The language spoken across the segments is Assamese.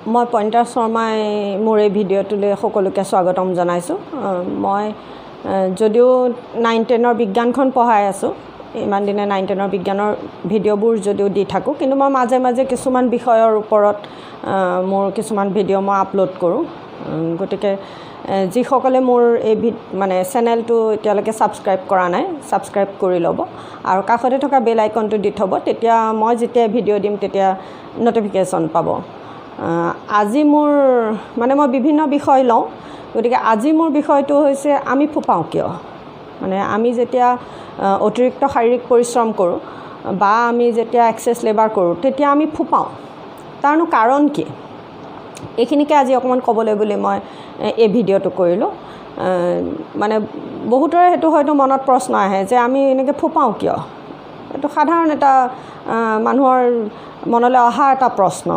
মই পইণ্টাৰ শৰ্মাই মোৰ এই ভিডিঅ'টোলৈ সকলোকে স্বাগতম জনাইছোঁ। মই যদিও 9-10ৰ বিজ্ঞানখন পঢ়াই আছোঁ, ইমান দিনে 9-10ৰ বিজ্ঞানৰ ভিডিঅ'বোৰ যদিও দি থাকোঁ, কিন্তু মই মাজে মাজে কিছুমান বিষয়ৰ ওপৰত মোৰ কিছুমান ভিডিঅ' মই আপলোড কৰোঁ। গতিকে যিসকলে মোৰ এই চেনেলটো এতিয়ালৈকে ছাবস্ক্ৰাইব কৰা নাই, ছাবস্ক্ৰাইব কৰি ল'ব আৰু কাষতে থকা বেল আইকনটো দি থ'ব। তেতিয়া মই যেতিয়া ভিডিঅ' দিম তেতিয়া ন'টিফিকেশ্যন পাব। আজি মোৰ মই বিভিন্ন বিষয় লওঁ, গতিকে আজি মোৰ বিষয়টো হৈছে আমি ফুপাওঁ কিয়। আমি যেতিয়া অতিৰিক্ত শাৰীৰিক পৰিশ্ৰম কৰোঁ বা আমি যেতিয়া এক্সেছ লেবাৰ কৰোঁ তেতিয়া আমি ফুপাওঁ। তাৰনো কাৰণ কি? এইখিনিকে আজি অকণমান ক'বলৈ বুলি মই এই ভিডিঅ'টো কৰিলোঁ। বহুতৰে সেইটো হয়তো মনত প্ৰশ্ন আহে যে আমি এনেকৈ ফুপাওঁ কিয়। এইটো সাধাৰণ এটা মানুহৰ মনলৈ অহা এটা প্ৰশ্ন।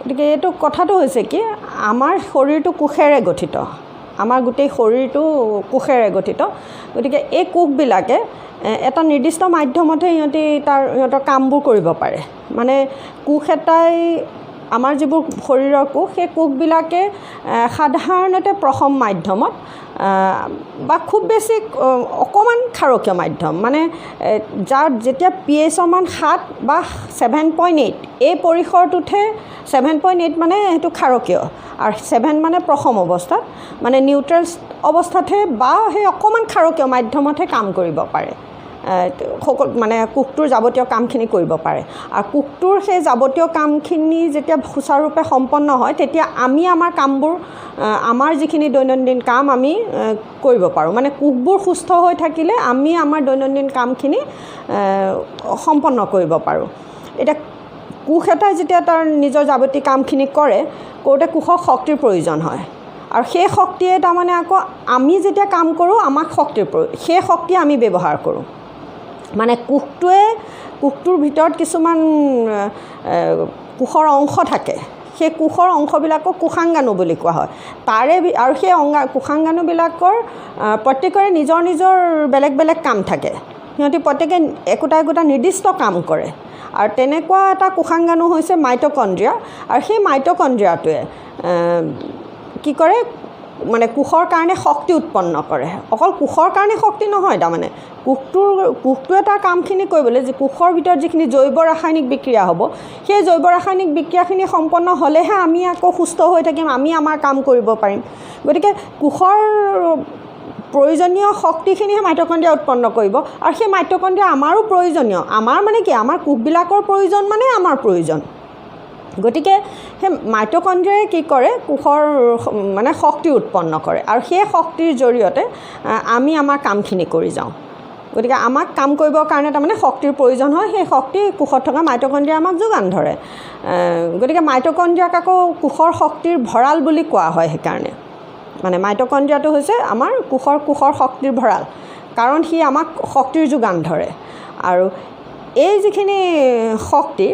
গতিকে এইটো কথাটো হৈছে কি, আমাৰ শৰীৰটো কোষেৰে গঠিত, আমাৰ গোটেই শৰীৰটো কোষেৰে গঠিত। গতিকে এই কোষবিলাকে এটা নিৰ্দিষ্ট মাধ্যমতহে সিহঁতৰ কামবোৰ কৰিব পাৰে। কোষ এটাই আমাৰ যিবোৰ শৰীৰৰ কোষ, সেই কোষবিলাকে সাধাৰণতে প্ৰথম মাধ্যমত বা খুব বেছি অকণমান ক্ষাৰকীয় মাধ্যম, যাৰ যেতিয়া pH মান 7 বা 7.8 এই পৰিসৰটোতহে 7.8 সেইটো ক্ষাৰকীয় আৰু 7 প্ৰথম অৱস্থাত নিউট্ৰেল অৱস্থাতহে বা সেই অকণমান ক্ষাৰকীয় মাধ্যমতহে কাম কৰিব পাৰে। কোষটোৰ যাৱতীয় কামখিনি কৰিব পাৰে। আৰু কোষটোৰ সেই যাৱতীয় কামখিনি যেতিয়া সুচাৰুৰূপে সম্পন্ন হয় তেতিয়া আমি আমাৰ কামবোৰ, আমাৰ যিখিনি দৈনন্দিন কাম আমি কৰিব পাৰোঁ। কোষবোৰ সুস্থ হৈ থাকিলে আমি আমাৰ দৈনন্দিন কামখিনি সম্পন্ন কৰিব পাৰোঁ। এতিয়া কোষ এটাই যেতিয়া তাৰ নিজৰ যাৱতীয় কামখিনি কৰোঁতে কোষক শক্তিৰ প্ৰয়োজন হয় আৰু সেই শক্তিয়ে আকৌ আমি যেতিয়া কাম কৰোঁ আমাক সেই শক্তি আমি ব্যৱহাৰ কৰোঁ। কোষটোৰ ভিতৰত কিছুমান কোষৰ অংশ থাকে, সেই কোষৰ অংশবিলাকক কোষাংগাণু বুলি কোৱা হয়। আৰু সেই কোষাংগাণুবিলাকৰ প্ৰত্যেকৰে নিজৰ নিজৰ বেলেগ বেলেগ কাম থাকে। সিহঁতি প্ৰত্যেকে একোটা নিৰ্দিষ্ট কাম কৰে। আৰু তেনেকুৱা এটা কোষাংগাণু হৈছে মাইটকণ্ড্ৰিয়া। আৰু সেই মাইটকণ্ড্ৰিয়াটোৱে কি কৰে, কোষৰ কাৰণে শক্তি উৎপন্ন কৰে। অকল কোষৰ কাৰণে শক্তি নহয়, কোষটোৱে তাৰ কামখিনি কৰিবলৈ কোষৰ ভিতৰত যিখিনি জৈৱ ৰাসায়নিক বিক্ৰিয়া হ'ব, সেই জৈৱ ৰাসায়নিক বিক্ৰিয়াখিনি সম্পন্ন হ'লেহে আমি আকৌ সুস্থ হৈ থাকিম, আমি আমাৰ কাম কৰিব পাৰিম। গতিকে কোষৰ প্ৰয়োজনীয় শক্তিখিনিহে মাইটকণ্ড্ৰিয়া উৎপন্ন কৰিব। আৰু সেই মাইটকণ্ড্ৰিয়া আমাৰো প্ৰয়োজনীয়। আমাৰ কি, আমাৰ কোষবিলাকৰ প্ৰয়োজন আমাৰ প্ৰয়োজন। গতিকে সেই মাইটকণ্ড্ৰিয়াই কি কৰে, কোষৰ শক্তি উৎপন্ন কৰে আৰু সেই শক্তিৰ জৰিয়তে আমি আমাৰ কামখিনি কৰি যাওঁ। গতিকে আমাক কাম কৰিবৰ কাৰণে শক্তিৰ প্ৰয়োজন হয়। সেই শক্তি কোষত থকা মাইটকণ্ড্ৰিয়াই আমাক যোগান ধৰে। গতিকে মাইটকণ্ড্ৰিয়াক আকৌ কোষৰ শক্তিৰ ভঁৰাল বুলি কোৱা হয়। সেইকাৰণে মাইটকণ্ড্ৰিয়াটো হৈছে আমাৰ কোষৰ শক্তিৰ ভঁৰাল, কাৰণ সি আমাক শক্তিৰ যোগান ধৰে। আৰু এই যিখিনি শক্তি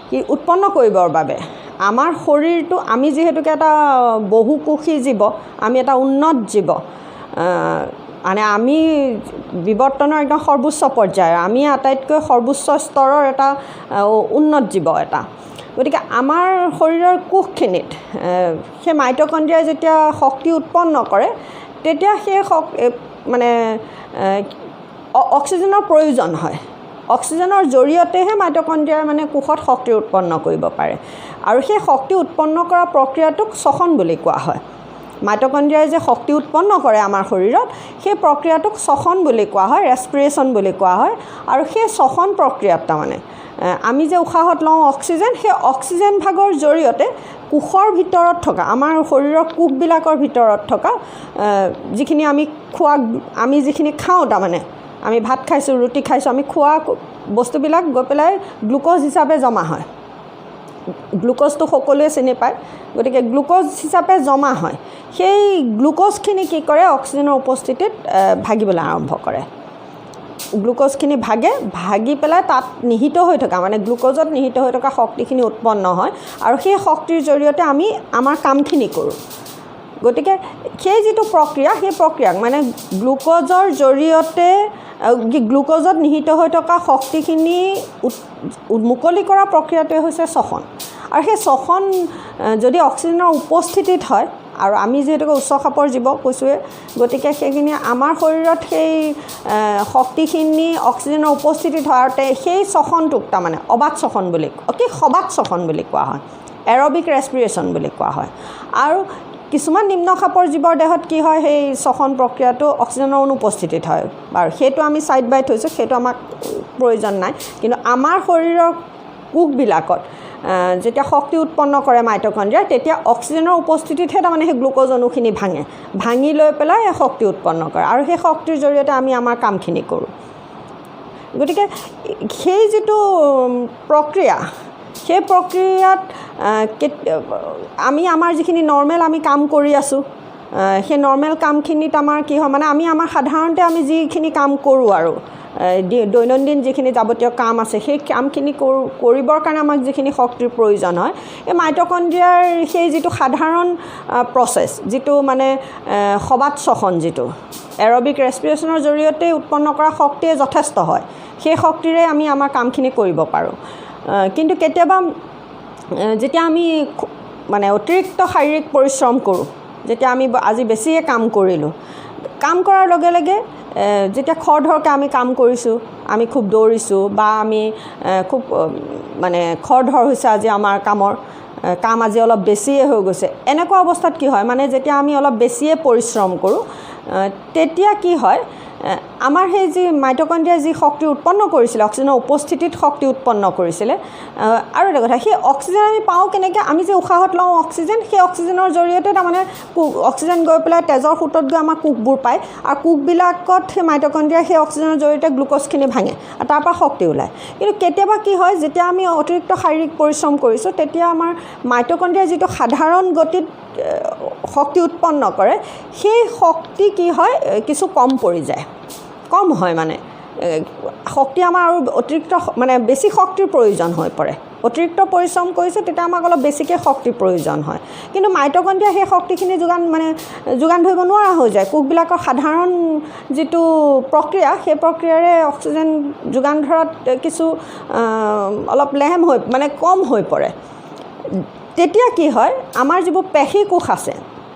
সি উৎপন্ন কৰিবৰ বাবে আমাৰ শৰীৰটো, আমি যিহেতুকে এটা বহুকোষী জীৱ, আমি এটা উন্নত জীৱ, আমি বিৱৰ্তনৰ একদম সৰ্বোচ্চ পৰ্যায়ৰ, আমি আটাইতকৈ সৰ্বোচ্চ স্তৰৰ এটা উন্নত জীৱ এটা। গতিকে আমাৰ শৰীৰৰ কোষখিনিত সেই মাইটকণ্ড্ৰিয়াই যেতিয়া শক্তি উৎপন্ন কৰে তেতিয়া সেই অক্সিজেনৰ প্ৰয়োজন হয়। অক্সিজেনৰ জৰিয়তেহে মাইটকণ্ড্ৰিয়াই কোষত শক্তি উৎপন্ন কৰিব পাৰে। আৰু সেই শক্তি উৎপন্ন কৰা প্ৰক্ৰিয়াটোক শ্বসন বুলি কোৱা হয়। মাইটকণ্ড্ৰিয়াই যে শক্তি উৎপন্ন কৰে আমাৰ শৰীৰত, সেই প্ৰক্ৰিয়াটোক শ্বসন বুলি কোৱা হয়, ৰেছপিৰেশ্যন বুলি কোৱা হয়। আৰু সেই শ্বসন প্ৰক্ৰিয়াত আমি যে উশাহত লওঁ অক্সিজেন, সেই অক্সিজেন ভাগৰ জৰিয়তে কোষৰ ভিতৰত থকা, আমাৰ শৰীৰৰ কোষবিলাকৰ ভিতৰত থকা যিখিনি আমি যিখিনি খাওঁ, আমি ভাত খাইছোঁ, ৰুটি খাইছোঁ, আমি খোৱা বস্তুবিলাক গৈ পেলাই গ্লুক'জ হিচাপে জমা হয়। গ্লুক'জটো সকলোৱে চিনি পায়। গতিকে গ্লুক'জ হিচাপে জমা হয়। সেই গ্লুক'জখিনি কি কৰে, অক্সিজেনৰ উপস্থিতিত ভাগিবলৈ আৰম্ভ কৰে। গ্লুক'জখিনি ভাগি পেলাই তাত নিহিত হৈ থকা, গ্লুক'জত নিহিত হৈ থকা শক্তিখিনি উৎপন্ন হয় আৰু সেই শক্তিৰ জৰিয়তে আমি আমাৰ কামখিনি কৰোঁ। গতিকে সেই যিটো প্ৰক্ৰিয়া, সেই প্ৰক্ৰিয়াক গ্লুক'জৰ জৰিয়তে গ্লুক'জত নিহিত হৈ থকা শক্তিখিনি মুকলি কৰা প্ৰক্ৰিয়াটোৱে হৈছে শ্বসন। আৰু সেই শ্বসন যদি অক্সিজেনৰ উপস্থিতিত হয় আৰু আমি যিহেতুকে উচ্চ খাপৰ জীৱ কৈছোঁৱে গতিকে সেইখিনি আমাৰ শৰীৰত সেই শক্তিখিনি অক্সিজেনৰ উপস্থিতিত হয় আৰু সেই শ্বসনটোক তাৰমানে অবাধ শ্বসন বুলি অতি সবাধ শ্বসন বুলি কোৱা হয় এৰবিক ৰেছপিৰেশ্যন বুলি কোৱা হয় আৰু কিছুমান নিম্ন খাপৰ জীৱৰ দেহত কি হয় সেই শ্বসন প্ৰক্ৰিয়াটো অক্সিজেনৰ অনুপস্থিতিত হয় বাৰু সেইটো আমি ছাইড বাই থৈছোঁ সেইটো আমাক প্ৰয়োজন নাই কিন্তু আমাৰ শৰীৰৰ কোষবিলাকত যেতিয়া শক্তি উৎপন্ন কৰে মাইটকণ্ড্ৰিয়া তেতিয়া অক্সিজেনৰ উপস্থিতিতহে তাৰমানে সেই গ্লুক'জ অণুখিনি ভাঙি লৈ পেলাই সেই শক্তি উৎপন্ন কৰে আৰু সেই শক্তিৰ জৰিয়তে আমি আমাৰ কামখিনি কৰোঁ গতিকে সেই যিটো প্ৰক্ৰিয়া সেই প্ৰক্ৰিয়াত আমি আমাৰ যিখিনি নৰ্মেল আমি কাম কৰি আছোঁ সেই নৰ্মেল কামখিনিত আমাৰ কি হয় মানে আমি আমাৰ সাধাৰণতে আমি যিখিনি কাম কৰোঁ আৰু দৈনন্দিন যিখিনি যাৱতীয় কাম আছে সেই কামখিনি কৰিবৰ কাৰণে আমাক যিখিনি শক্তিৰ প্ৰয়োজন হয় এই মাইটকণ্ড্ৰিয়াৰ সেই যিটো সাধাৰণ প্ৰচেছ যিটো মানে সবাধ শ্বসন যিটো এৰবিক ৰেছপিৰেশ্যনৰ জৰিয়তে উৎপন্ন কৰা শক্তিয়ে যথেষ্ট হয় সেই শক্তিৰে আমি আমাৰ কামখিনি কৰিব পাৰোঁ কিন্তু কেতিয়াবা যেতিয়া আমি মানে অতিৰিক্ত শাৰীৰিক পৰিশ্ৰম কৰোঁ যেতিয়া আমি আজি বেছিয়ে কাম কৰিলোঁ কাম কৰাৰ লগে লগে যেতিয়া খৰধৰকৈ আমি কাম কৰিছোঁ আমি খুব দৌৰিছোঁ বা আমি খুব মানে খৰধৰ হৈছে আজি আমাৰ কাম আজি অলপ বেছিয়ে হৈ গৈছে এনেকুৱা অৱস্থাত কি হয় মানে যেতিয়া আমি অলপ বেছিয়ে পৰিশ্ৰম কৰোঁ তেতিয়া কি হয় আমাৰ সেই যি মাইটকণ্ড্ৰিয়াই যি শক্তি উৎপন্ন কৰিছিলে অক্সিজেনৰ উপস্থিতিত শক্তি উৎপন্ন কৰিছিলে আৰু এটা কথা সেই অক্সিজেন আমি পাওঁ কেনেকৈ আমি যে উশাহত লওঁ অক্সিজেন সেই অক্সিজেনৰ জৰিয়তে তাৰমানে অক্সিজেন গৈ পেলাই তেজৰ সোঁতত গৈ আমাৰ কোষবোৰ পায় আৰু কোষবিলাকত সেই মাইটকণ্ড্ৰিয়াই সেই অক্সিজেনৰ জৰিয়তে গ্লুক'জখিনি ভাঙে আৰু তাৰপৰা শক্তি ওলায় কিন্তু কেতিয়াবা কি হয় যেতিয়া আমি অতিৰিক্ত শাৰীৰিক পৰিশ্ৰম কৰিছোঁ তেতিয়া আমাৰ মাইটকণ্ড্ৰিয়াই যিটো সাধাৰণ গতিত শক্তি উৎপন্ন কৰে সেই শক্তি কি হয় কিছু কম হয় মানে শক্তি আমাৰ আৰু অতিৰিক্ত মানে বেছি শক্তিৰ প্ৰয়োজন হৈ পৰে অতিৰিক্ত পৰিশ্ৰম কৰিছোঁ তেতিয়া আমাক অলপ বেছিকৈ শক্তিৰ প্ৰয়োজন হয় কিন্তু মাইটকণ্ড্ৰিয়া সেই শক্তিখিনি যোগান ধৰিব নোৱাৰা হৈ যায় কোষবিলাকৰ সাধাৰণ যিটো প্ৰক্ৰিয়া সেই প্ৰক্ৰিয়াৰে অক্সিজেন যোগান ধৰাত কিছু অলপ লেহেম হৈ মানে কম হৈ পৰে তেতিয়া কি হয় আমাৰ যিবোৰ পেশী কোষ আছে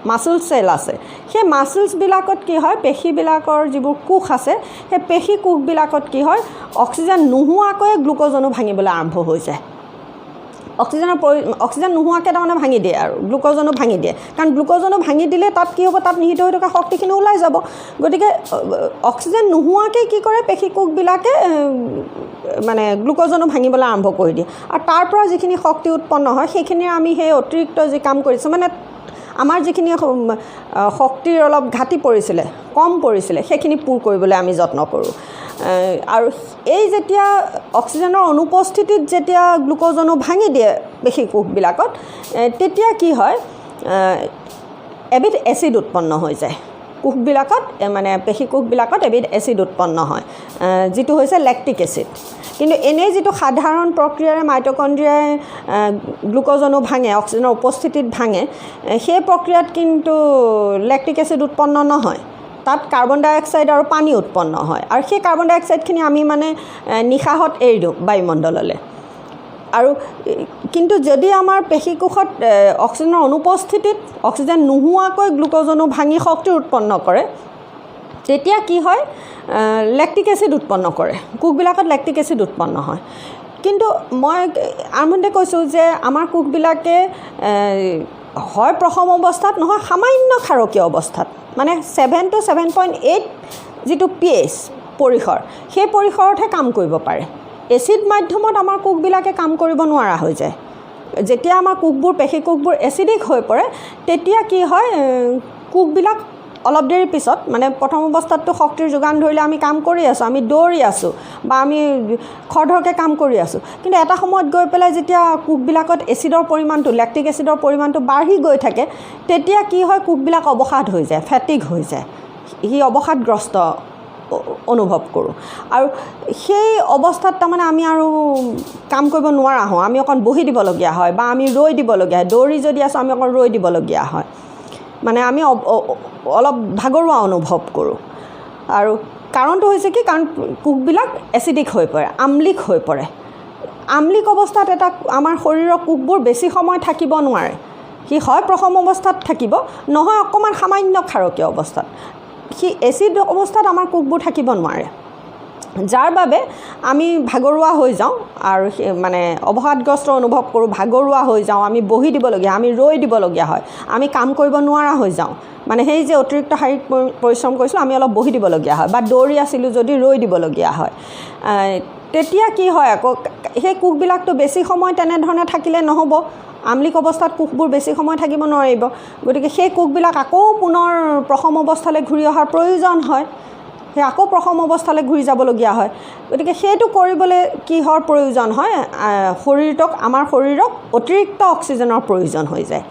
মাছল চেল আছে সেই মাছলছবিলাকত কি হয় পেশীবিলাকৰ যিবোৰ কোষ আছে সেই পেশী কোষবিলাকত কি হয় অক্সিজেন নোহোৱাকৈ গ্লুক'জ অণু ভাঙিবলৈ আৰম্ভ হৈ যায় অক্সিজেন নোহোৱাকৈ তাৰমানে ভাঙি দিয়ে আৰু গ্লুক'জ অণু ভাঙি দিয়ে কাৰণ গ্লুক'জ অণু ভাঙি দিলে তাত কি হ'ব তাত নিহিত হৈ থকা শক্তিখিনি ওলাই যাব গতিকে অক্সিজেন নোহোৱাকৈ কি কৰে পেশী কোষবিলাকে মানে গ্লুক'জ অণু ভাঙিবলৈ আৰম্ভ কৰি দিয়ে আৰু তাৰ পৰা যিখিনি শক্তি উৎপন্ন হয় সেইখিনি আমি সেই অতিৰিক্ত যি কাম কৰিছোঁ মানে আমাৰ যিখিনি শক্তিৰ অলপ ঘাটি পৰিছিলে কম পৰিছিলে সেইখিনি পূৰ কৰিবলৈ আমি যত্ন কৰোঁ আৰু এই যেতিয়া অক্সিজেনৰ অনুপস্থিতিত যেতিয়া গ্লুক'জ অণু ভাঙি দিয়ে পেশী কোষবিলাকত তেতিয়া কি হয় এবিধ এচিড উৎপন্ন হৈ যায় কোষবিলাকত মানে পেশী কোষবিলাকত এবিধ এচিড উৎপন্ন হয় যিটো হৈছে লেক্টিক এচিড কিন্তু এনেই যিটো সাধাৰণ প্ৰক্ৰিয়াৰে মাইটকণ্ড্ৰিয়াই গ্লুক'জ অণু ভাঙে অক্সিজেনৰ উপস্থিতিত ভাঙে সেই প্ৰক্ৰিয়াত কিন্তু লেক্টিক এচিড উৎপন্ন নহয় তাত কাৰ্বন ডাই অক্সাইড আৰু পানী উৎপন্ন হয় আৰু সেই কাৰ্বন ডাই অক্সাইডখিনি আমি মানে নিশাহত এৰি দিওঁ বায়ুমণ্ডললৈ আৰু কিন্তু যদি আমাৰ পেশী কোষত অক্সিজেনৰ অনুপস্থিতিত অক্সিজেন নোহোৱাকৈ গ্লুক'জ অণু ভাঙি শক্তি উৎপন্ন কৰে তেতিয়া কি হয় লেক্টিক এচিড উৎপন্ন কৰে কোষবিলাকত লেক্টিক এচিড উৎপন্ন হয় কিন্তু মই আৰম্ভণিতে কৈছোঁ যে আমাৰ কোষবিলাকে হয় প্ৰথম অৱস্থাত নহয় সামান্য ক্ষাৰকীয় অৱস্থাত মানে 7 to 7.8 যিটো pH পৰিসৰ সেই পৰিসৰতহে কাম কৰিব পাৰে এচিড মাধ্যমত আমাৰ কোষবিলাকে কাম কৰিব নোৱাৰা হৈ যায় যেতিয়া আমাৰ কোষবোৰ পেশী কোষবোৰ এচিডিক হৈ পৰে তেতিয়া কি হয় কোষবিলাক অলপ দেৰি পিছত মানে প্ৰথম অৱস্থাতটো শক্তিৰ যোগান ধৰিলে আমি কাম কৰি আছোঁ আমি দৌৰি আছোঁ বা আমি খৰধৰকৈ কাম কৰি আছোঁ কিন্তু এটা সময়ত গৈ পেলাই যেতিয়া কোষবিলাকত এচিডৰ পৰিমাণটো লেক্টিক এচিডৰ পৰিমাণটো বাঢ়ি গৈ থাকে তেতিয়া কি হয় কোষবিলাক অৱসাদ হৈ যায় ফেটিগ হৈ যায় সি অৱসাদগ্ৰস্ত অনুভৱ কৰোঁ আৰু সেই অৱস্থাত তাৰমানে আমি আৰু কাম কৰিব নোৱাৰা হওঁ আমি অকণ বহি দিবলগীয়া হয় বা আমি ৰৈ দিবলগীয়া হয় দৌৰি যদি আছোঁ আমি অকণ ৰৈ দিবলগীয়া হয় মানে আমি অলপ ভাগৰুৱা অনুভৱ কৰোঁ আৰু কাৰণটো হৈছে কি কাৰণ কোষবিলাক এচিডিক হৈ পৰে আমলিক হৈ পৰে আমলিক অৱস্থাত এটা আমাৰ শৰীৰৰ কোষবোৰ বেছি সময় থাকিব নোৱাৰে সি হয় প্ৰথম অৱস্থাত থাকিব নহয় অকণমান সামান্য ক্ষাৰকীয় অৱস্থাত সি এচিড অৱস্থাত আমাৰ কোষবোৰ থাকিব নোৱাৰে যাৰ বাবে আমি ভাগৰুৱা হৈ যাওঁ আৰু মানে অৱসাদগ্ৰস্ত অনুভৱ কৰোঁ ভাগৰুৱা হৈ যাওঁ আমি বহি দিবলগীয়া আমি ৰৈ দিবলগীয়া হয় আমি কাম কৰিব নোৱাৰা হৈ যাওঁ মানে সেই যে অতিৰিক্ত শাৰীৰিক পৰিশ্ৰম কৰিছিলোঁ আমি অলপ বহি দিবলগীয়া হয় বা দৌৰি আছিলোঁ যদি ৰৈ দিবলগীয়া হয় তেতিয়া কি হয় আকৌ সেই কোষবিলাকতো বেছি সময় তেনেধৰণে থাকিলে নহ'ব আমলিক অৱস্থাত কোষবোৰ বেছি সময় থাকিব নোৱাৰিব গতিকে সেই কোষবিলাক আকৌ পুনৰ প্ৰথম অৱস্থালৈ ঘূৰি অহাৰ প্ৰয়োজন হয় সেই আকৌ প্ৰথম অৱস্থালৈ ঘূৰি যাবলগীয়া হয় গতিকে সেইটো কৰিবলৈ কিহৰ প্ৰয়োজন হয় আমাৰ শৰীৰক অতিৰিক্ত অক্সিজেনৰ প্ৰয়োজন হৈ যায়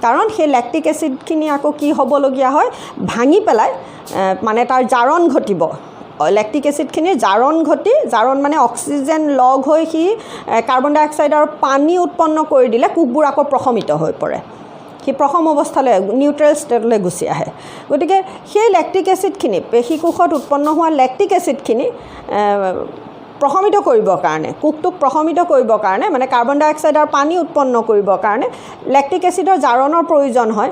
কাৰণ সেই লেক্টিক এচিডখিনি আকৌ কি হ'বলগীয়া হয় ভাঙি পেলাই মানে তাৰ জাৰণ ঘটিব লেক্টিক এচিডখিনি জাৰণ মানে অক্সিজেন লগ হৈ সি কাৰ্বন ডাই অক্সাইড আৰু পানী উৎপন্ন কৰি দিলে কোষবোৰ আকৌ প্ৰশমিত হৈ পৰে সি প্ৰথম অৱস্থালৈ নিউট্ৰেল ষ্টেটলৈ গুচি আহে গতিকে সেই লেক্টিক এচিডখিনি পেশী কোষত উৎপন্ন হোৱা লেক্টিক এচিডখিনি প্ৰশমিত কৰিবৰ কাৰণে কোষটোক প্ৰশমিত কৰিবৰ কাৰণে মানে কাৰ্বন ডাই অক্সাইড আৰু পানী উৎপন্ন কৰিবৰ কাৰণে লেক্টিক এচিডৰ জাৰণৰ প্ৰয়োজন হয়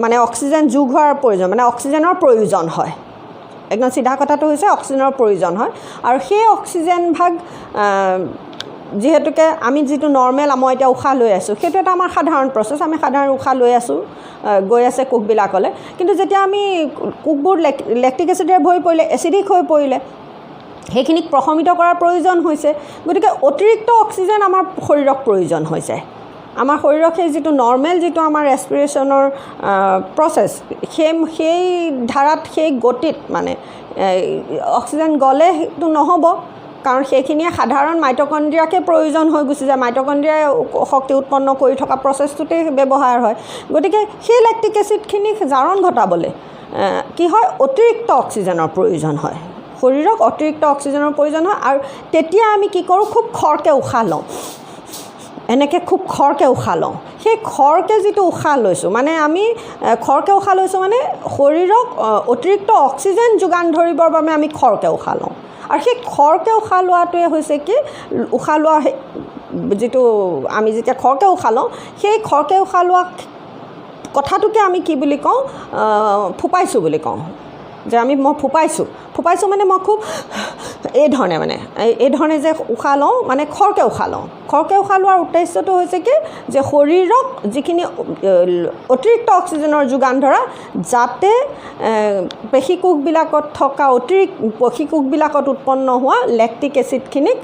মানে অক্সিজেন যোগ হোৱাৰ প্ৰয়োজন মানে অক্সিজেনৰ প্ৰয়োজন হয় একদম চিধা কথাটো হৈছে অক্সিজেনৰ প্ৰয়োজন হয় আৰু সেই অক্সিজেন ভাগ যিহেতুকে আমি যিটো নৰ্মেল মই এতিয়া উশাহ লৈ আছোঁ সেইটো এটা আমাৰ সাধাৰণ প্ৰচেছ আমি সাধাৰণ উশাহ লৈ আছোঁ গৈ আছে কোষবিলাকলৈ কিন্তু যেতিয়া আমি কোষবোৰ লেক্টিক এচিডেৰে ভৰি পৰিলে এচিডিক হৈ পৰিলে সেইখিনিক প্ৰশমিত কৰাৰ প্ৰয়োজন হৈছে গতিকে অতিৰিক্ত অক্সিজেন আমাৰ শৰীৰক প্ৰয়োজন হৈছে আমাৰ শৰীৰক সেই যিটো নৰ্মেল যিটো আমাৰ ৰেছপিৰেশ্যনৰ প্ৰচেছ সেই ধাৰাত সেই গতিত মানে অক্সিজেন গ'লে সেইটো নহ'ব কাৰণ সেইখিনিয়ে সাধাৰণ মাইটকণ্ড্ৰিয়াকে প্ৰয়োজন হৈ গুচি যায় মাইটকণ্ড্ৰিয়াই শক্তি উৎপন্ন কৰি থকা প্ৰচেছটোতে ব্যৱহাৰ হয় গতিকে সেই লেক্টিক এচিডখিনিক জাৰণ ঘটাবলৈ কি হয় অতিৰিক্ত অক্সিজেনৰ প্ৰয়োজন হয় শৰীৰক অতিৰিক্ত অক্সিজেনৰ প্ৰয়োজন হয় আৰু তেতিয়া আমি কি কৰোঁ খুব খৰকৈ উশাহ লওঁ এনেকৈ খুব খৰকৈ উশাহ লওঁ সেই খৰকৈ যিটো উশাহ লৈছোঁ মানে আমি খৰকৈ উশাহ লৈছোঁ মানে শৰীৰক অতিৰিক্ত অক্সিজেন যোগান ধৰিবৰ বাবে আমি খৰকৈ উশাহ লওঁ আৰু সেই খৰকৈ উশাহ লোৱাটোৱে হৈছে কি উশাহ লোৱা যিটো আমি যেতিয়া খৰকৈ উশাহ লওঁ সেই খৰকৈ উশাহ লোৱা কথাটোকে আমি কি বুলি কওঁ ফুপাইছোঁ বুলি কওঁ যে মই ফুপাইছোঁ মানে মই খুব এই ধৰণে যে উশাহ লওঁ মানে খৰকৈ উশাহ লোৱাৰ উদ্দেশ্যটো হৈছে কি যে শৰীৰক যিখিনি অতিৰিক্ত অক্সিজেনৰ যোগান ধৰা যাতে পেশী কোষবিলাকত থকা পেশী কোষবিলাকত উৎপন্ন হোৱা লেক্টিক এচিডখিনিক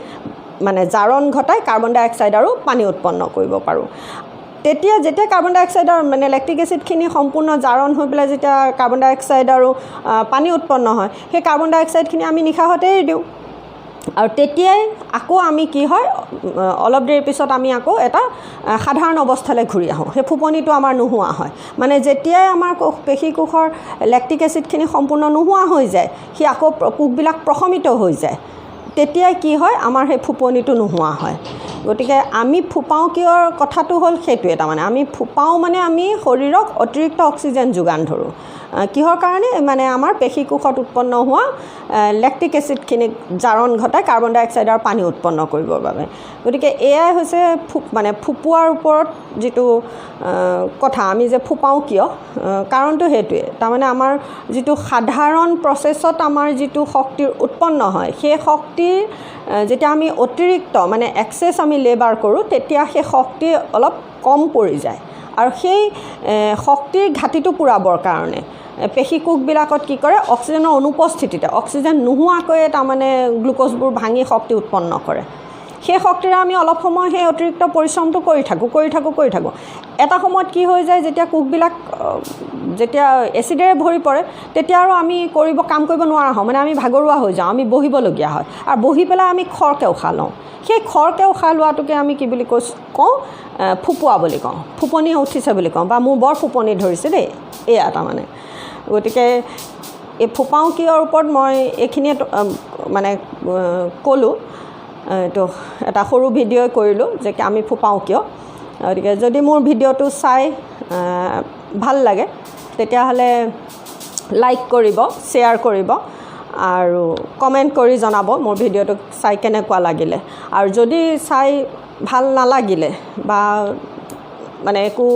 মানে জাৰণ ঘটাই কাৰ্বন ডাই অক্সাইড আৰু পানী উৎপন্ন কৰিব পাৰোঁ যেতিয়া কাৰ্বন ডাই অক্সাইডৰ মানে লেক্টিক এচিডখিনি সম্পূৰ্ণ জাৰণ হৈ পেলাই যেতিয়া কাৰ্বন ডাই অক্সাইড আৰু পানী উৎপন্ন হয় সেই কাৰ্বন ডাই অক্সাইডখিনি আমি নিশাহতে এৰি দিওঁ আৰু তেতিয়াই আকৌ আমি কি হয় অলপ দেৰিৰ পিছত আমি আকৌ এটা সাধাৰণ অৱস্থালৈ ঘূৰি আহোঁ সেই ফুপনিটো আমাৰ নোহোৱা হয় মানে যেতিয়াই আমাৰ পেশী কোষৰ লেক্টিক এচিডখিনি সম্পূৰ্ণ নোহোৱা হৈ যায় সি আকৌ কোষবিলাক প্ৰশমিত হৈ যায় তেতিয়াই কি হয় আমাৰ সেই ফুপনিটো নোহোৱা হয় গতিকে আমি ফুপাওঁ কিয়ৰ কথাটো হ'ল সেইটোৱে তাৰমানে আমি ফুপাওঁ মানে আমি শৰীৰক অতিৰিক্ত অক্সিজেন যোগান ধৰোঁ কিহৰ কাৰণে মানে আমাৰ পেশী কোষত উৎপন্ন হোৱা লেক্টিক এচিডখিনিক জাৰণ ঘটাই কাৰ্বন ডাই অক্সাইড আৰু পানী উৎপন্ন কৰিবৰ বাবে গতিকে এয়াই হৈছে মানে ফুপোৱাৰ ওপৰত যিটো কথা আমি যে ফুপাওঁ কিয় কাৰণটো সেইটোৱে তাৰমানে আমাৰ যিটো সাধাৰণ প্ৰচেছত আমাৰ যিটো শক্তিৰ উৎপন্ন হয় সেই শক্তিৰ যেতিয়া আমি অতিৰিক্ত মানে এক্সেছ আমি লেবাৰ কৰোঁ তেতিয়া সেই শক্তি অলপ কম পৰি যায় আৰু সেই শক্তিৰ ঘাটিটো পূৰাবৰ কাৰণে পেশী কোষবিলাকত কি কৰে অক্সিজেনৰ অনুপস্থিতিতে অক্সিজেন নোহোৱাকৈয়ে তাৰমানে গ্লুক'জবোৰ ভাঙি শক্তি উৎপন্ন কৰে সেই শক্তিৰে আমি অলপ সময় সেই অতিৰিক্ত পৰিশ্ৰমটো কৰি থাকোঁ এটা সময়ত কি হৈ যায় যেতিয়া কোষবিলাক যেতিয়া এচিডেৰে ভৰি পৰে তেতিয়া আৰু আমি কাম কৰিব নোৱাৰা হওঁ মানে আমি ভাগৰুৱা হৈ যাওঁ আমি বহিবলগীয়া হয় আৰু বহি পেলাই আমি খৰকৈ উশাহ লওঁ সেই খৰকৈ উশাহ লোৱাটোকে আমি কি বুলি কওঁ ফুপোৱা বুলি কওঁ ফুপনি উঠিছে বুলি কওঁ বা মোৰ বৰ ফুপনি ধৰিছে দেই এয়া তাৰমানে গতিকে এই ফুপাওঁ কিয়ৰ ওপৰত মই এইখিনিয়ে মানে ক'লোঁ এইটো এটা সৰু ভিডিঅ' কৰিলোঁ যে আমি ফুপাওঁ কিয় গতিকে যদি মোৰ ভিডিঅ'টো চাই ভাল লাগে তেতিয়াহ'লে লাইক কৰিব শ্বেয়াৰ কৰিব আৰু কমেণ্ট কৰি জনাব মোৰ ভিডিঅ'টো চাই কেনেকুৱা লাগিলে আৰু যদি চাই ভাল নালাগিলে বা মানে একো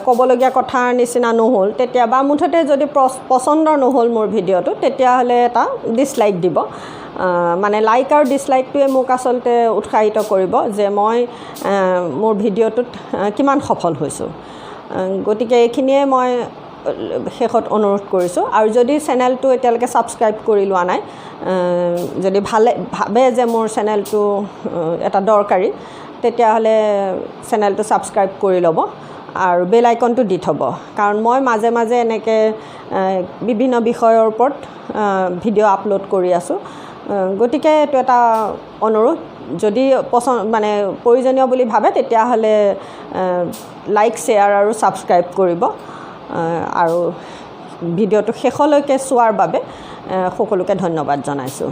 ক'বলগীয়া কথাৰ নিচিনা নহ'ল তেতিয়া বা মুঠতে যদি পচন্দ নহ'ল মোৰ ভিডিঅ'টো তেতিয়াহ'লে এটা ডিছলাইক দিব মানে লাইক আৰু ডিছলাইকটোৱে মোক আচলতে উৎসাহিত কৰিব যে মই মোৰ ভিডিঅ'টোত কিমান সফল হৈছোঁ গতিকে এইখিনিয়ে মই শেষত অনুৰোধ কৰিছোঁ আৰু যদি চেনেলটো এতিয়ালৈকে ছাবস্ক্ৰাইব কৰি লোৱা নাই যদি ভাবে যে মোৰ চেনেলটো এটা দৰকাৰী তেতিয়াহ'লে চেনেলটো ছাবস্ক্ৰাইব কৰি ল'ব আৰু বেল আইকনটো দি থ'ব কাৰণ মই মাজে মাজে এনেকৈ বিভিন্ন বিষয়ৰ ওপৰত ভিডিঅ' আপলোড কৰি আছোঁ গতিকে এইটো এটা অনুৰোধ যদি মানে প্ৰয়োজনীয় বুলি ভাবে তেতিয়াহ'লে লাইক শ্বেয়াৰ আৰু ছাবস্ক্ৰাইব কৰিব আৰু ভিডিঅ'টো শেষলৈকে চোৱাৰ বাবে সকলোকে ধন্যবাদ জনাইছোঁ